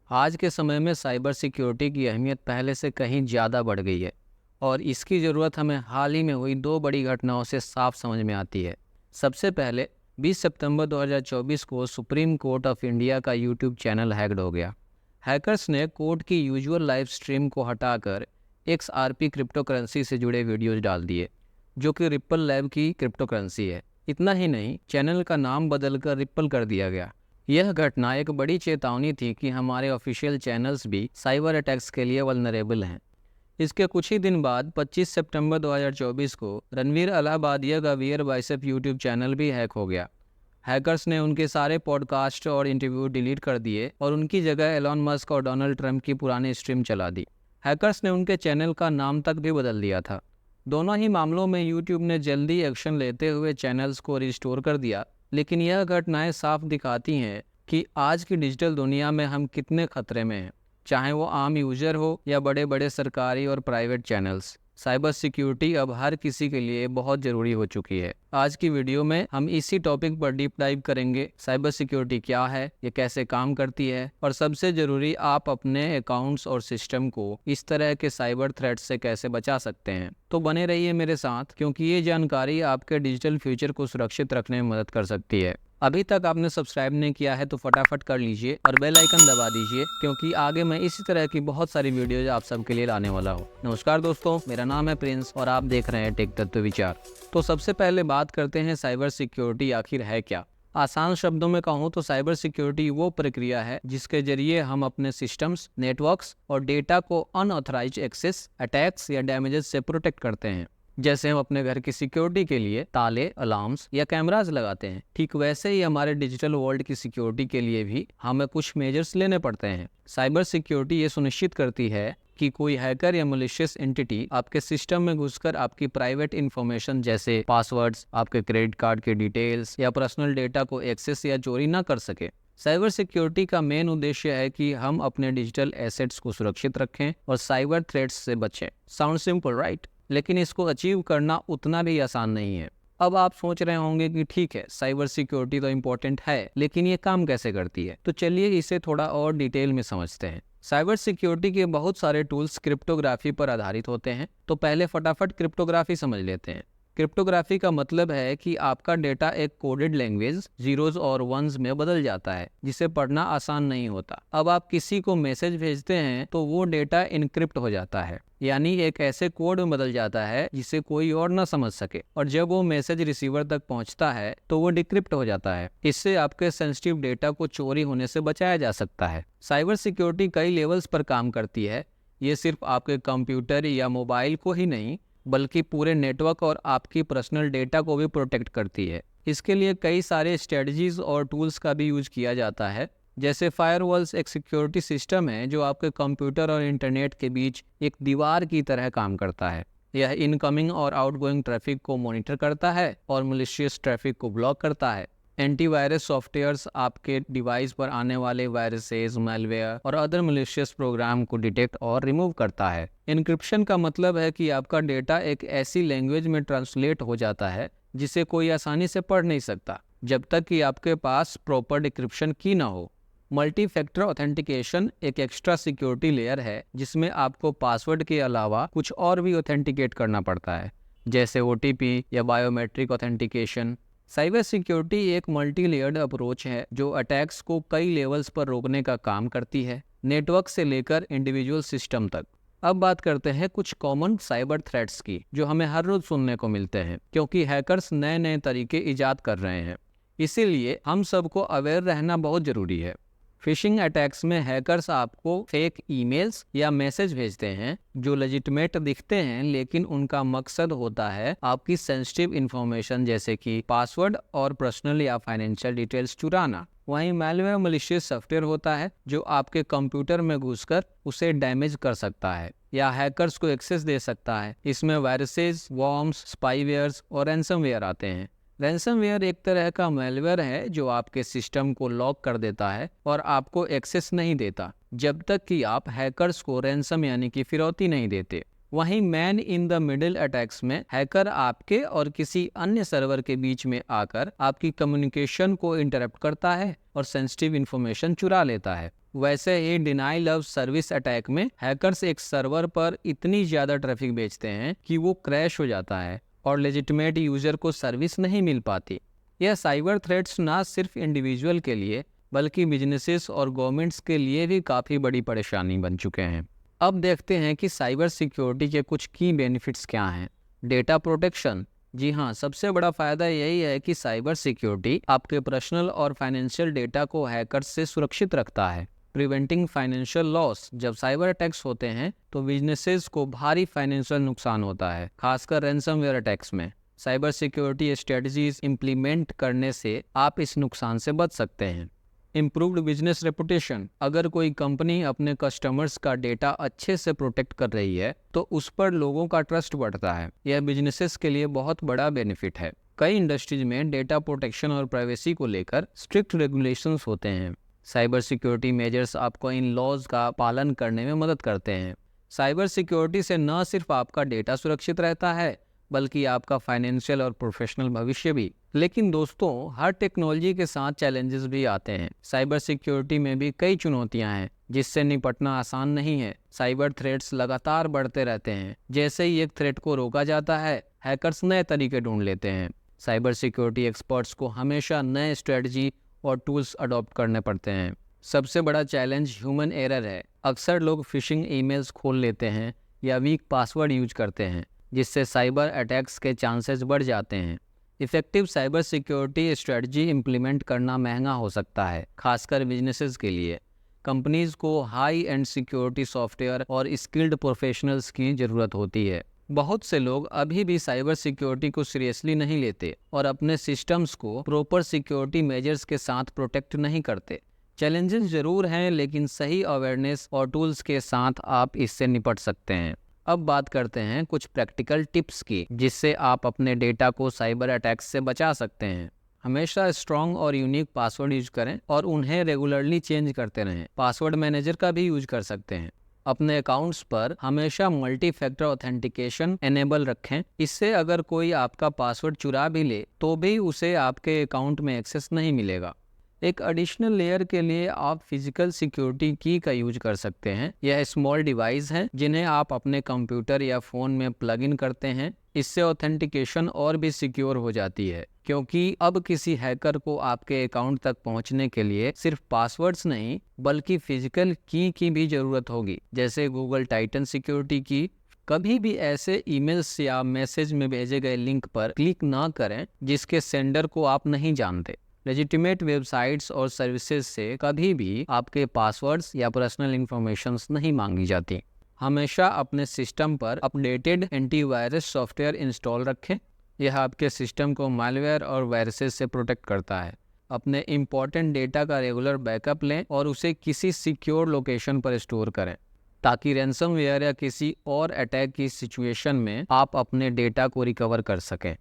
आज के समय में साइबर सिक्योरिटी की अहमियत पहले से कहीं ज़्यादा बढ़ गई है और इसकी ज़रूरत हमें हाल ही में हुई दो बड़ी घटनाओं से साफ समझ में आती है। सबसे पहले 20 सितंबर 2024 को सुप्रीम कोर्ट ऑफ इंडिया का यूट्यूब चैनल हैक्ड हो गया। हैकर्स ने कोर्ट की यूजुअल लाइव स्ट्रीम को हटाकर XRP क्रिप्टो करेंसी से जुड़े वीडियोज डाल दिए, जो कि रिप्पल लैब की क्रिप्टो करेंसी है। इतना ही नहीं, चैनल का नाम बदलकर रिप्पल कर दिया गया। यह घटना एक बड़ी चेतावनी थी कि हमारे ऑफिशियल चैनल्स भी साइबर अटैक्स के लिए वल्नरेबल हैं। इसके कुछ ही दिन बाद 25 सितंबर 2024 को रणवीर अलाहाबादिया का वियर बाइसेप यूट्यूब चैनल भी हैक हो गया। हैकर्स ने उनके सारे पॉडकास्ट और इंटरव्यू डिलीट कर दिए और उनकी जगह एलॉन मस्क और डोनाल्ड ट्रंप की पुरानी स्ट्रीम चला दी। हैकर्स ने उनके चैनल का नाम तक भी बदल दिया था। दोनों ही मामलों में यूट्यूब ने जल्दी एक्शन लेते हुए चैनल्स को रिस्टोर कर दिया, लेकिन यह घटनाएं साफ दिखाती हैं कि आज की डिजिटल दुनिया में हम कितने खतरे में हैं, चाहे वो आम यूजर हो या बड़े बड़े सरकारी और प्राइवेट चैनल्स। साइबर सिक्योरिटी अब हर किसी के लिए बहुत ज़रूरी हो चुकी है। आज की वीडियो में हम इसी टॉपिक पर डीप डाइव करेंगे। साइबर सिक्योरिटी क्या है, ये कैसे काम करती है, और सबसे ज़रूरी, आप अपने अकाउंट्स और सिस्टम को इस तरह के साइबर थ्रेट से कैसे बचा सकते हैं। तो बने रहिए मेरे साथ, क्योंकि ये जानकारी आपके डिजिटल फ्यूचर को सुरक्षित रखने में मदद कर सकती है। अभी तक आपने सब्सक्राइब नहीं किया है तो फटाफट कर लीजिए और बेल आइकन दबा दीजिए, क्योंकि आगे मैं इसी तरह की बहुत सारी वीडियोज आप सबके लिए लाने वाला हूँ। नमस्कार दोस्तों, मेरा नाम है प्रिंस और आप देख रहे हैं टेक तत्व विचार। तो सबसे पहले बात करते हैं साइबर सिक्योरिटी आखिर है क्या। आसान शब्दों में कहूँ तो साइबर सिक्योरिटी वो प्रक्रिया है जिसके जरिए हम अपने सिस्टम्स, नेटवर्क्स और डेटा को अनऑथराइज्ड एक्सेस, अटैक्स या डैमेजेस से प्रोटेक्ट करते हैं। जैसे हम अपने घर की सिक्योरिटी के लिए ताले, अलार्म्स या कैमरास लगाते हैं, ठीक वैसे ही हमारे डिजिटल वर्ल्ड की सिक्योरिटी के लिए भी हमें कुछ मेजर्स लेने पड़ते हैं। साइबर सिक्योरिटी ये सुनिश्चित करती है कि कोई हैकर या मलिशियस एंटिटी आपके सिस्टम में घुसकर आपकी प्राइवेट इंफॉर्मेशन जैसे पासवर्ड्स, आपके क्रेडिट कार्ड के डिटेल्स या पर्सनल डेटा को एक्सेस या चोरी ना कर सके। साइबर सिक्योरिटी का मेन उद्देश्य है कि हम अपने डिजिटल एसेट्स को सुरक्षित रखें और साइबर थ्रेट्स से बचें। Sound simple, right? लेकिन इसको अचीव करना उतना भी आसान नहीं है। अब आप सोच रहे होंगे कि ठीक है, साइबर सिक्योरिटी तो इम्पोर्टेंट है, लेकिन ये काम कैसे करती है? तो चलिए इसे थोड़ा और डिटेल में समझते हैं। साइबर सिक्योरिटी के बहुत सारे टूल्स क्रिप्टोग्राफी पर आधारित होते हैं। तो पहले फटाफट क्रिप्टोग्राफी समझ लेते हैं। क्रिप्टोग्राफी का मतलब है कि आपका डेटा एक कोडेड लैंग्वेज, जीरोज और वंस में बदल जाता है, जिसे पढ़ना आसान नहीं होता। अब आप किसी को मैसेज भेजते हैं तो वो डेटा इनक्रिप्ट हो जाता है, यानी एक ऐसे कोड में बदल जाता है जिसे कोई और ना समझ सके, और जब वो मैसेज रिसीवर तक पहुंचता है तो वो डिक्रिप्ट हो जाता है। इससे आपके सेंसिटिव डेटा को चोरी होने से बचाया जा सकता है। साइबर सिक्योरिटी कई लेवल्स पर काम करती है। ये सिर्फ आपके कंप्यूटर या मोबाइल को ही नहीं, बल्कि पूरे नेटवर्क और आपकी पर्सनल डेटा को भी प्रोटेक्ट करती है। इसके लिए कई सारे स्ट्रेटजीज और टूल्स का भी यूज किया जाता है। जैसे फायरवॉल्स एक सिक्योरिटी सिस्टम है जो आपके कंप्यूटर और इंटरनेट के बीच एक दीवार की तरह काम करता है। यह इनकमिंग और आउटगोइंग ट्रैफिक को मॉनिटर करता है और मलिशियस ट्रैफिक को ब्लॉक करता है। एंटीवायरस सॉफ्टवेयर्स आपके डिवाइस पर आने वाले वायरसेस, मैलवेयर और अदर मलिशियस प्रोग्राम को डिटेक्ट और रिमूव करता है। इनक्रिप्शन का मतलब है कि आपका डेटा एक ऐसी लैंग्वेज में ट्रांसलेट हो जाता है जिसे कोई आसानी से पढ़ नहीं सकता, जब तक कि आपके पास प्रॉपर डिक्रिप्शन की ना हो। मल्टी फैक्टर ऑथेंटिकेशन एक एक्स्ट्रा सिक्योरिटी लेयर है जिसमें आपको पासवर्ड के अलावा कुछ और भी ऑथेंटिकेट करना पड़ता है, जैसे OTP या बायोमेट्रिक ऑथेंटिकेशन। साइबर सिक्योरिटी एक मल्टी लेयर्ड अप्रोच है जो अटैक्स को कई लेवल्स पर रोकने का काम करती है, नेटवर्क से लेकर इंडिविजुअल सिस्टम तक। अब बात करते हैं कुछ कॉमन साइबर थ्रेट्स की जो हमें हर रोज सुनने को मिलते हैं, क्योंकि हैकर्स नए नए तरीके इजाद कर रहे हैं। इसीलिए हम सबको अवेयर रहना बहुत जरूरी है। फिशिंग अटैक्स में हैकर्स आपको फेक ईमेल्स या मैसेज भेजते हैं जो लेजिटिमेट दिखते हैं, लेकिन उनका मकसद होता है आपकी सेंसिटिव इंफॉर्मेशन जैसे कि पासवर्ड और पर्सनल या फाइनेंशियल डिटेल्स चुराना। वहीं मैलवेयर मलिशियस सॉफ्टवेयर होता है जो आपके कंप्यूटर में घुसकर उसे डैमेज कर सकता है या हैकर्स को एक्सेस दे सकता है। इसमें वायरसेस, वॉर्म्स, स्पाईवेयर्स और रैंसमवेयर आते हैं। रैंसमवेयर एक तरह का मैलवेयर है जो आपके सिस्टम को लॉक कर देता है और आपको एक्सेस नहीं देता जब तक कि आप हैकर्स को रैंसम यानी कि फिरौती नहीं देते। वहीं man in the middle attacks में हैकर आपके और किसी अन्य सर्वर के बीच में आकर आपकी कम्युनिकेशन को इंटरप्ट करता है और सेंसिटिव इंफॉर्मेशन चुरा लेता है। वैसे ही डिनाइल ऑफ सर्विस अटैक में हैकर्स एक सर्वर पर इतनी ज़्यादा ट्रैफिक भेजते हैं कि वो क्रैश हो जाता है और लेजिटिमेट यूज़र को सर्विस नहीं मिल पाती। यह साइबर थ्रेट्स ना सिर्फ इंडिविजुअल के लिए बल्कि बिजनेसेस और गवर्नमेंट्स के लिए भी काफ़ी बड़ी परेशानी बन चुके हैं। अब देखते हैं कि साइबर सिक्योरिटी के कुछ की बेनिफिट्स क्या हैं। Data protection. जी हाँ, सबसे बड़ा फ़ायदा यही है कि साइबर सिक्योरिटी आपके पर्सनल और फाइनेंशियल डेटा को हैकर्स से सुरक्षित रखता है। Preventing financial loss. जब साइबर अटैक्स होते हैं तो बिजनेसेस को भारी फाइनेंशियल नुकसान होता है, खासकर रैंसमवेयर अटैक्स में। साइबर सिक्योरिटी स्ट्रेटजीज इम्प्लीमेंट करने से आप इस नुकसान से बच सकते हैं। Improved business reputation. अगर कोई कंपनी अपने कस्टमर्स का डेटा अच्छे से प्रोटेक्ट कर रही है तो उस पर लोगों का ट्रस्ट बढ़ता है। यह बिजनेसेस के लिए बहुत बड़ा बेनिफिट है। कई इंडस्ट्रीज में डेटा प्रोटेक्शन और प्राइवेसी को लेकर स्ट्रिक्ट रेगुलेशंस होते हैं। साइबर सिक्योरिटी मेजर्स आपको इन लॉज का पालन करने में मदद करते हैं। साइबर सिक्योरिटी से न सिर्फ आपका डेटा सुरक्षित रहता है बल्कि आपका फाइनेंशियल और प्रोफेशनल भविष्य भी। लेकिन दोस्तों, हर टेक्नोलॉजी के साथ चैलेंजेस भी आते हैं। साइबर सिक्योरिटी में भी कई चुनौतियां हैं जिससे निपटना आसान नहीं है। साइबर थ्रेट्स लगातार बढ़ते रहते हैं। जैसे ही एक थ्रेट को रोका जाता है, हैकर्स नए तरीके ढूंढ लेते हैं। साइबर सिक्योरिटी एक्सपर्ट्स को हमेशा नए स्ट्रेटजी और टूल्स अडॉप्ट करने पड़ते हैं। सबसे बड़ा चैलेंज ह्यूमन एरर है। अक्सर लोग फिशिंग ईमेल्स खोल लेते हैं या वीक पासवर्ड यूज करते हैं, जिससे साइबर अटैक्स के चांसेस बढ़ जाते हैं। Effective cyber security strategy implement करना महंगा हो सकता है, खासकर बिजनेसेस के लिए। कंपनीज को हाई एंड सिक्योरिटी सॉफ्टवेयर और स्किल्ड प्रोफेशनल्स की ज़रूरत होती है। बहुत से लोग अभी भी साइबर सिक्योरिटी को सीरियसली नहीं लेते और अपने सिस्टम्स को प्रॉपर सिक्योरिटी मेजर्स के साथ प्रोटेक्ट नहीं करते। चैलेंजेस ज़रूर हैं, लेकिन सही अवेयरनेस और टूल्स के साथ आप इससे निपट सकते हैं। अब बात करते हैं कुछ प्रैक्टिकल टिप्स की, जिससे आप अपने डेटा को साइबर अटैक्स से बचा सकते हैं। हमेशा स्ट्रॉन्ग और यूनिक पासवर्ड यूज करें और उन्हें रेगुलरली चेंज करते रहें। पासवर्ड मैनेजर का भी यूज कर सकते हैं। अपने अकाउंट्स पर हमेशा मल्टी फैक्टर ऑथेंटिकेशन एनेबल रखें। इससे अगर कोई आपका पासवर्ड चुरा भी ले तो भी उसे आपके अकाउंट में एक्सेस नहीं मिलेगा। एक एडिशनल लेयर के लिए आप फिजिकल सिक्योरिटी की का यूज कर सकते हैं। यह स्मॉल डिवाइस हैं जिन्हें आप अपने कंप्यूटर या फ़ोन में प्लग इन करते हैं। इससे ऑथेंटिकेशन और भी सिक्योर हो जाती है, क्योंकि अब किसी हैकर को आपके अकाउंट तक पहुंचने के लिए सिर्फ पासवर्ड्स नहीं बल्कि फिजिकल की भी ज़रूरत होगी, जैसे गूगल टाइटन सिक्योरिटी की। कभी भी ऐसे ईमेल्स या मैसेज में भेजे गए लिंक पर क्लिक ना करें जिसके सेंडर को आप नहीं जानते। लेजिटिमेट वेबसाइट्स और सर्विसेज से कभी भी आपके पासवर्ड्स या पर्सनल इंफॉर्मेशंस नहीं मांगी जाती। हमेशा अपने सिस्टम पर अपडेटेड एंटीवायरस सॉफ्टवेयर इंस्टॉल रखें। यह आपके सिस्टम को मालवेयर और वायरसेस से प्रोटेक्ट करता है। अपने इम्पॉर्टेंट डेटा का रेगुलर बैकअप लें और उसे किसी सिक्योर लोकेशन पर स्टोर करें, ताकि रैंसमवेयर या किसी और अटैक की सिचुएशन में आप अपने डेटा को रिकवर कर सकें।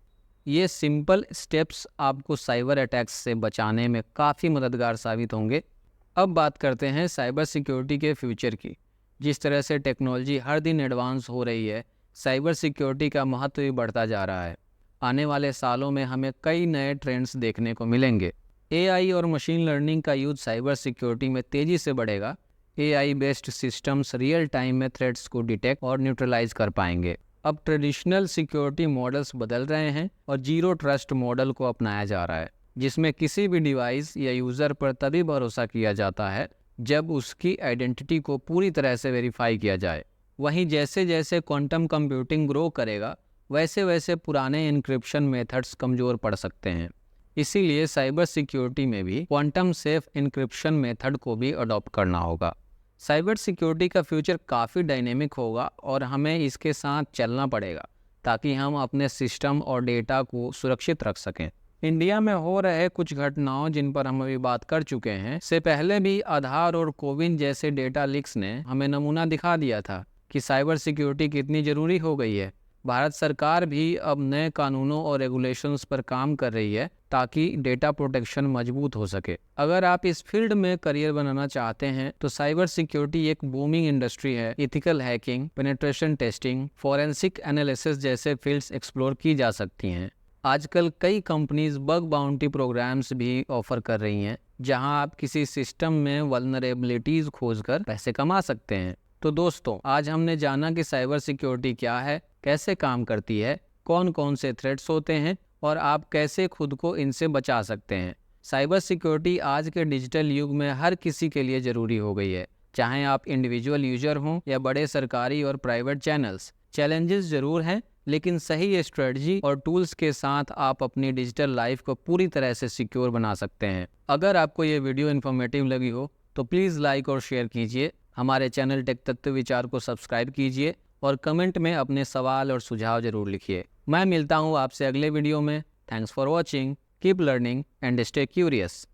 ये सिंपल स्टेप्स आपको साइबर अटैक्स से बचाने में काफ़ी मददगार साबित होंगे। अब बात करते हैं साइबर सिक्योरिटी के फ्यूचर की। जिस तरह से टेक्नोलॉजी हर दिन एडवांस हो रही है, साइबर सिक्योरिटी का महत्व भी बढ़ता जा रहा है। आने वाले सालों में हमें कई नए ट्रेंड्स देखने को मिलेंगे। AI और मशीन लर्निंग का यूज साइबर सिक्योरिटी में तेज़ी से बढ़ेगा। AI based systems real time में थ्रेट्स को डिटेक्ट और न्यूट्रलाइज कर पाएंगे। अब ट्रेडिशनल सिक्योरिटी मॉडल्स बदल रहे हैं और जीरो ट्रस्ट मॉडल को अपनाया जा रहा है, जिसमें किसी भी डिवाइस या यूज़र पर तभी भरोसा किया जाता है जब उसकी आइडेंटिटी को पूरी तरह से वेरीफाई किया जाए। वहीं जैसे जैसे क्वांटम कंप्यूटिंग ग्रो करेगा, वैसे वैसे पुराने इनक्रिप्शन मेथड्स कमज़ोर पड़ सकते हैं। इसीलिए साइबर सिक्योरिटी में भी क्वांटम सेफ इनक्रिप्शन मेथड को भी अडॉप्ट करना होगा। साइबर सिक्योरिटी का फ्यूचर काफ़ी डायनेमिक होगा और हमें इसके साथ चलना पड़ेगा ताकि हम अपने सिस्टम और डेटा को सुरक्षित रख सकें। इंडिया में हो रहे कुछ घटनाओं जिन पर हम अभी बात कर चुके हैं, से पहले भी आधार और कोविन जैसे डेटा लीक्स ने हमें नमूना दिखा दिया था कि साइबर सिक्योरिटी कितनी ज़रूरी हो गई है। भारत सरकार भी अब नए कानूनों और रेगुलेशंस पर काम कर रही है ताकि डेटा प्रोटेक्शन मजबूत हो सके। अगर आप इस फील्ड में करियर बनाना चाहते हैं तो साइबर सिक्योरिटी एक बूमिंग इंडस्ट्री है। Ethical hacking, penetration testing, forensic analysis जैसे फील्ड्स एक्सप्लोर की जा सकती हैं। आजकल कई कंपनीज बग बाउंटी प्रोग्राम्स भी ऑफर कर रही हैं, जहां आप किसी सिस्टम में वल्नरेबिलिटीज खोजकर पैसे कमा सकते हैं। तो दोस्तों, आज हमने जाना कि साइबर सिक्योरिटी क्या है, कैसे काम करती है, कौन कौन से थ्रेट्स होते हैं और आप कैसे खुद को इनसे बचा सकते हैं। साइबर सिक्योरिटी आज के डिजिटल युग में हर किसी के लिए ज़रूरी हो गई है, चाहे आप इंडिविजुअल यूजर हों या बड़े सरकारी और प्राइवेट चैनल्स। चैलेंजेस ज़रूर हैं, लेकिन सही स्ट्रेटजी और टूल्स के साथ आप अपनी डिजिटल लाइफ को पूरी तरह से सिक्योर बना सकते हैं। अगर आपको ये वीडियो इन्फॉर्मेटिव लगी हो तो प्लीज़ लाइक और शेयर कीजिए। हमारे चैनल टेक तत्व विचार को सब्सक्राइब कीजिए और कमेंट में अपने सवाल और सुझाव जरूर लिखिए। मैं मिलता हूँ आपसे अगले वीडियो में। Thanks for watching, keep learning and stay curious.